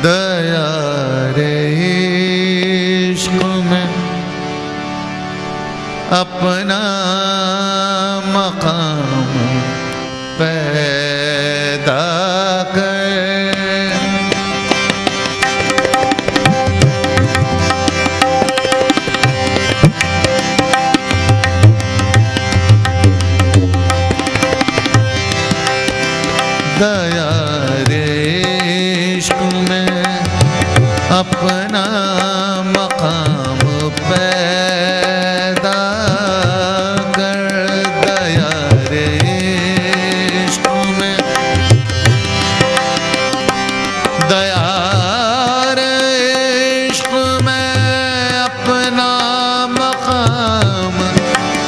दया रे इश्क में अपना मकाम पैदा कर। दया रे इश्क में अपना मकाम पैदा कर। दया रे इश्क में दया रे इश्क में अपना मकाम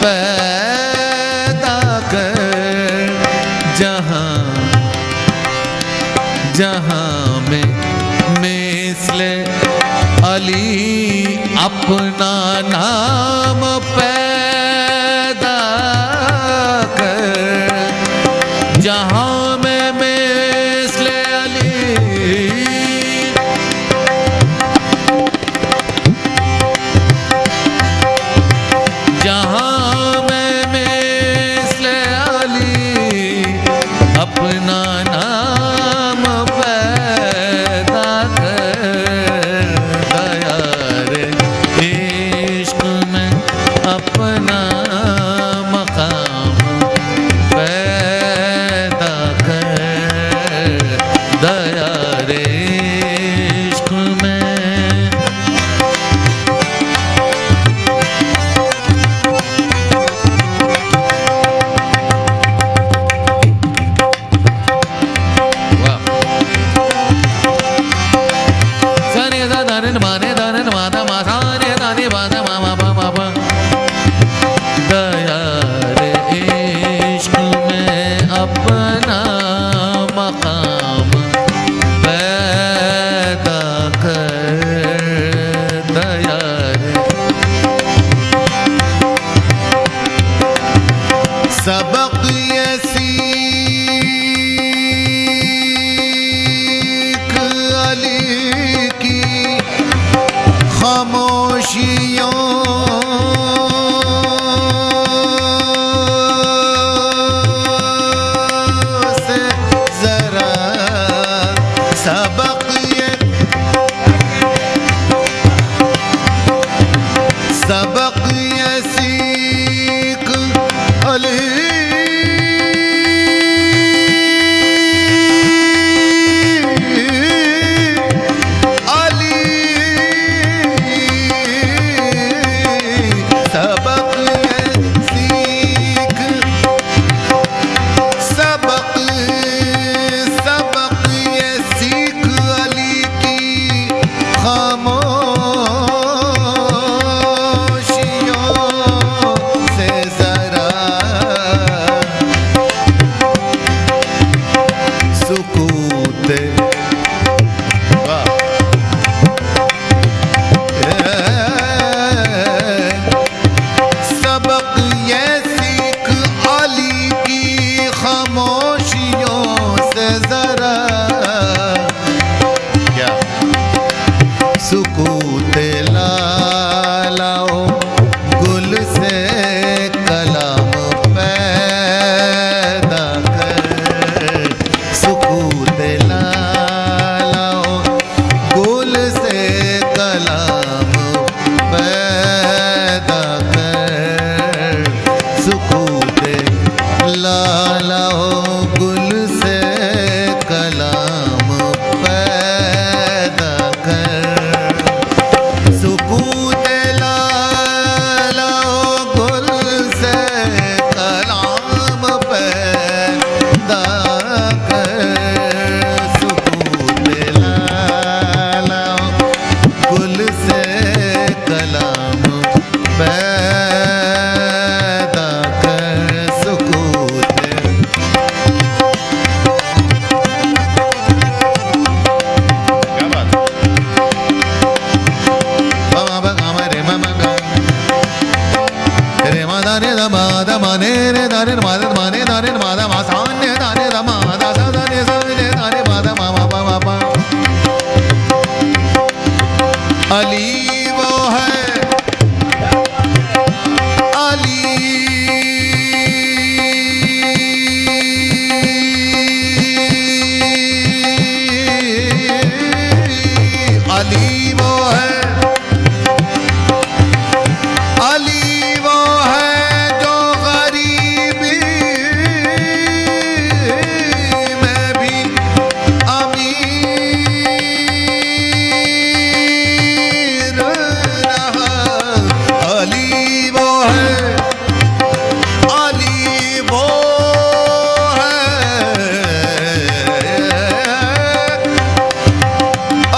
पैदा कर। जहाँ जहाँ में मिसले अली अपना नाम पैदा कर। जहाँ में मिसले अली जहाँ में मिसले अली अपना नाम पैदा कर। दया रे इश्क में अपना मकाम पैदा कर। दया रे इश्क में दारे द मा द मा ने रे दारे मा द मा ने दारे मा द मा सा ने दारे द मा द सा द ने सा ने दारे मा द मा मा मा मा। अली वो है अली अली वो है अली वो है जो गरीबी में भी अमीर रहा। अली वो है अली वो है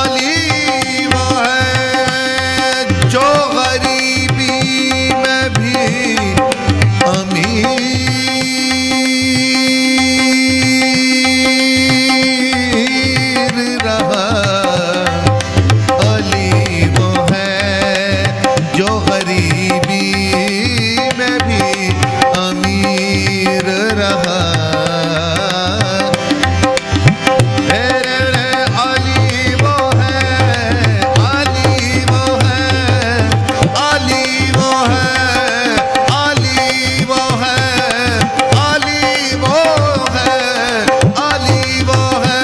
अली वो है जो गरीबी में भी अमीर रहा। अली वो है जो गरीबी में भी अमीर रहा। अली वो है अली वो है अली वो है अली वो है अली वो है अली वो है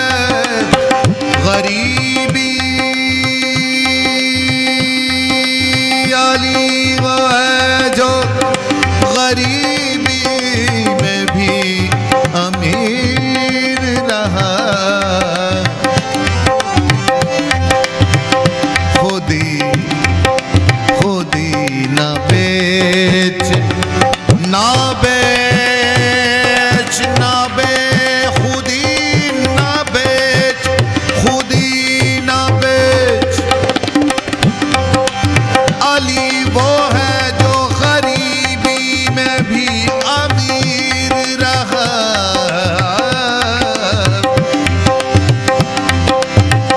गरीबी। अली वो है जो गरीबी में भी अमीर रहा। खुदी खुदी न बेच ना बेच ना बे खुदी न बेच खुदी न बेच। अली वो है जो गरीबी में भी अमीर रहा।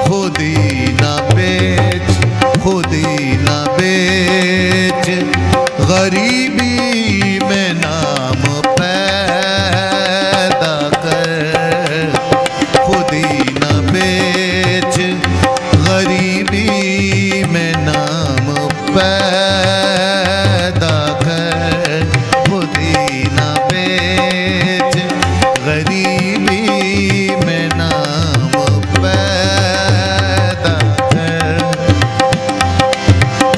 खुदी न बेच खुदी न बेच गरीबी में नाम पैदा कर। खुदी न बेच गरीबी में नाम पैदा कर। खुदी न बेच गरीबी में नाम पैदा कर।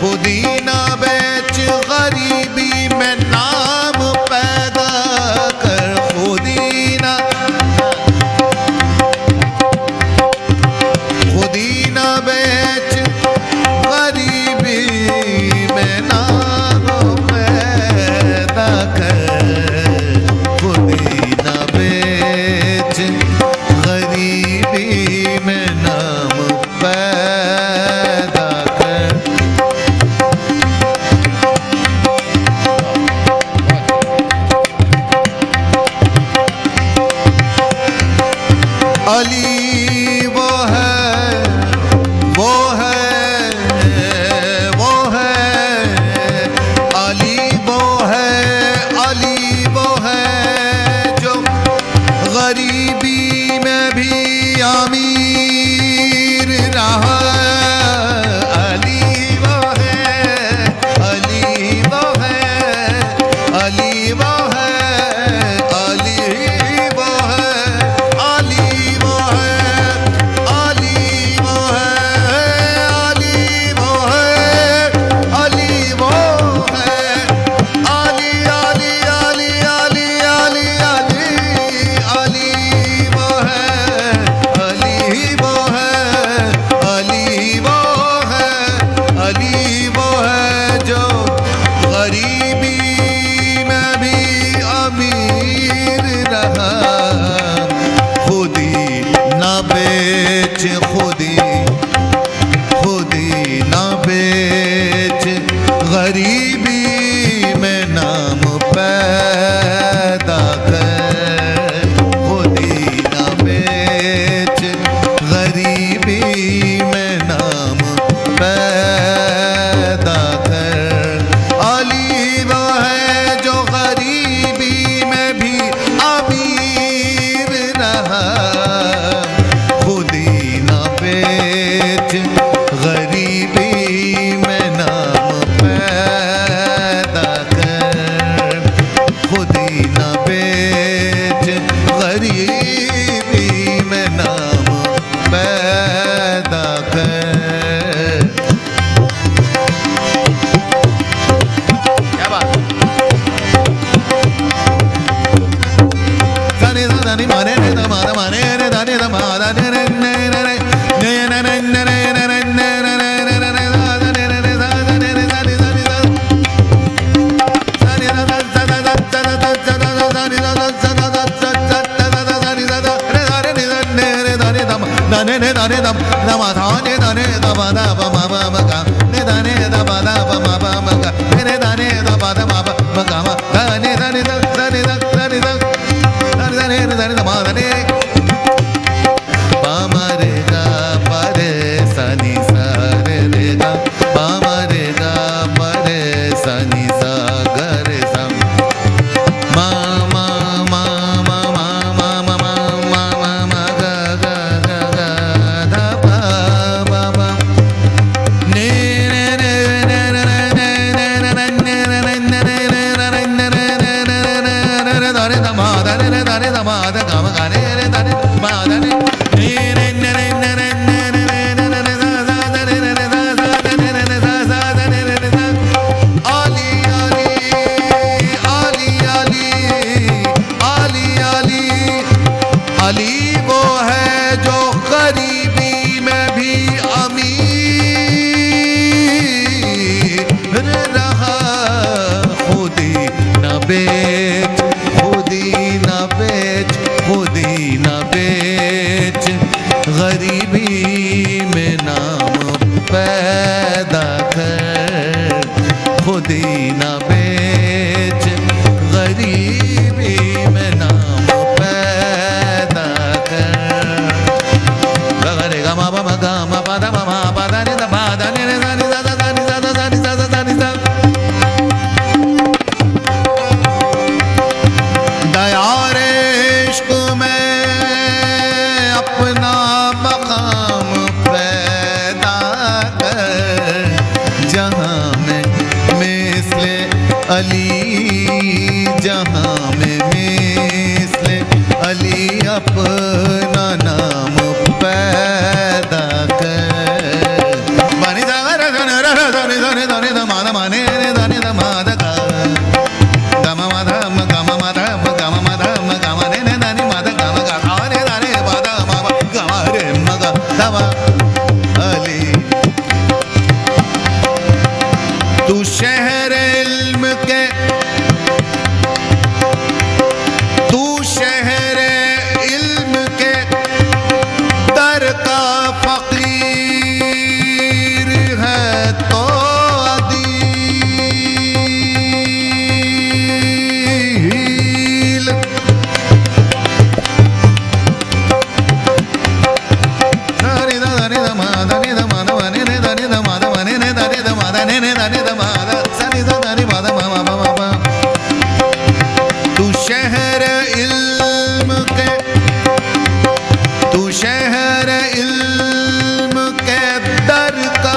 खुदी न बेच गरीबी में नाम पैदा कर। खुदी न बेच गरीबी में नाम पैदा कर। खुदी न बेच गरीबी में नाम पैदा कर। अली वो है वो है वो है अली वो है अली वो है जो गरीबी में भी अमीर रहा। अली वो है अली वो है अली वो है अली वो है अली वो है अली वो है अली वो है अली वो है अली अली अली अली अली अली अली वो है अली वो है अली वो है अली वो है जो गरीबी में भी अमीर रहा। खुदी न बेच खुदी खुदी न बेच गरीबी में नाम पैदा कर। खुदी न बेच गरीबी में नाम पैदा कर। अली वो है धने द मा धा ने धने द प द प म प म ग ने धने द प द प म प म ग ने धने द प द म प म ग म धने धने द धने द धने द धने धने द मा धने प म रे ग प रे सा नि सा रे रे ग प म रे ग प रे सा नि सा ग रे सा मा मा मा मा मा मा मा मा मा मा ग ग ग ग ध प प प ने ने ने ने ने ने ने ने ने ने ने ने धरे ध मा धरे रे धरे ध मा ध ग म ग ने रे धरे मा धरे ने ने ने ने ने ने ने ने ने ने सा सा धरे रे रे सा सा धरे रे रे सा सा धरे रे रे सा आली आली आली आली आली आली अली वो है जो गरीबी में भी अमीर रहा खुदी न बेच खुदी न बेच खुदी न बेच गरीबी में नाम पैदा कर खुदी न बेच गरीबी में नाम पैदा कर रे ग म प म ग म प द म म प द नि द प द नि रे सा नि सा सा सा नि सा सा सा नि सा सा सा नि सा दयार इश्क में अपना मकाम पैदा कर जहाँ में मिसले अली जहाँ में मिसले अली अपना नाम पैदा कर बनी दा रे धने रे धने धने धने ध मा द मा ने रे धने ध मा द ग ग म म ध म ग म म ध म ग म म ध म ग म ने ने धने मा द ग म ग धा ने धने प द म म ग म रे म ग ध म अली तू शहर इल्म के तू शहर इल्म के दर का फकीर है तो अदील धनी द धनी द मा धनी द मा द मा ने ने धनी द मा द मा ने ने धनी द मा द ने ने धनी द मा द सा नि द धनी मा द मा मा मा मा मा तू शहर इल्म के तू शहर इल्म के दर का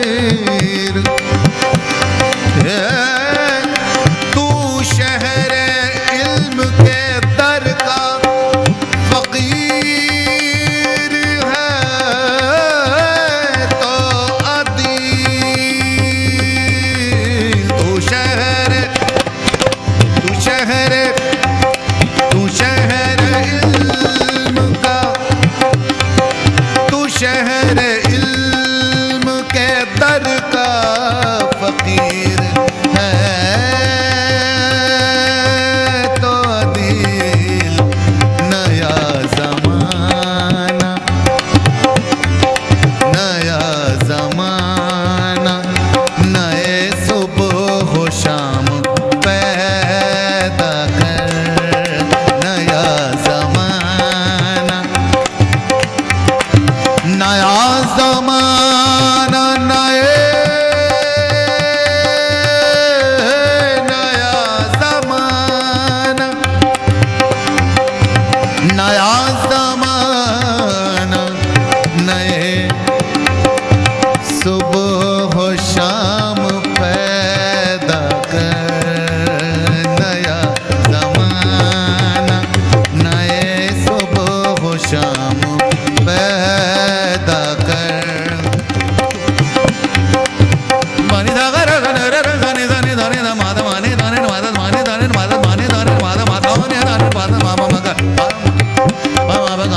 फकीर तू शहर इल्म के दर का फकीर है तो अदील तू शहर इल्म का तू शहर इल्म के दर का फकीर है तो अदील नया जमाना नए सुबह हो शाम पैदा कर नया जमाना नया जमाना नए नया जमाना नया जमाना नए सुबह हो शाम पैदा कर नया जमाना नए सुबह हो शाम पैदा कर बनी धा ग रे धने रे धने धने धने ध मा द मा ने धने मा द मा ने धने मा द मा ने धने मा द मा ध ने धने मा द मा मा ग मा मा ग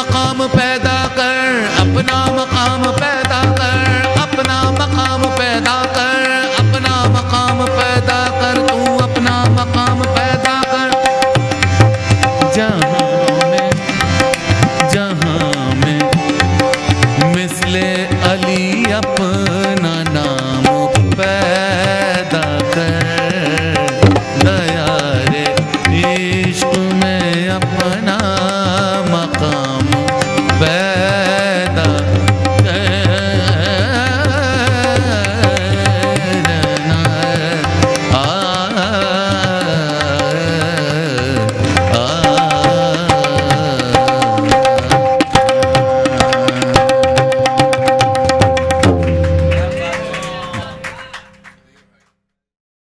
मकाम पैदा कर, अपना मकाम पैदा कर, अपना मकाम पैदा कर, अपना मकाम पैदा कर, तू अपना मकाम पैदा कर। जहाँ में मिसले अली अपना